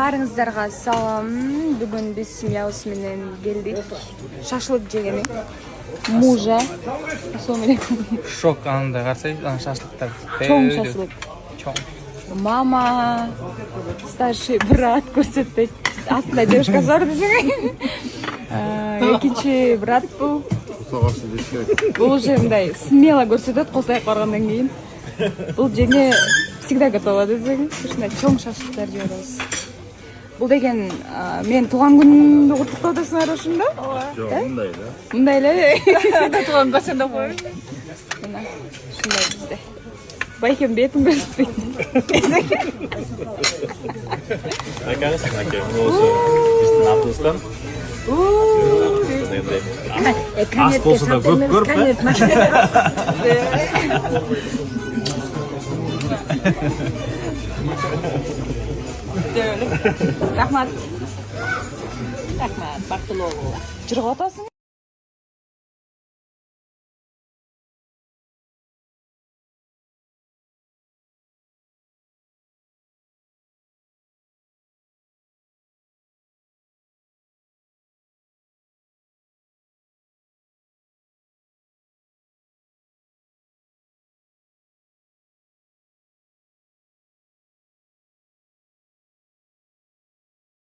Барыңыздарга салам. Бүгүн биз семьябыз менен келдик. Шашлык жегени. Мужа. Шок анда карасай, шашлыктар. Чоң шашлык. Чоң. Мама, старший брат көрсөтөт. Астында девушка зор десең. Экинчи брат бул. Бул уже мындай смело көрсөтөт косаяк баргандан кийин. Бул жеңе всегда готова десең. Ушундай чоң шашлыктар жиберебиз. Бул деген мен туган күнүмдү куттуктоодосуңар ошондо? Жок, мындай эле. Мындай эле. Туган качанда коюш. Мына ушундай бизде. Байкем бетин көрсөтпөйт. Akan осы биздин автобустан. Ас болсо да көп көрүп, Рахмат. Рахмат, бактылуу. Жыргап атасың?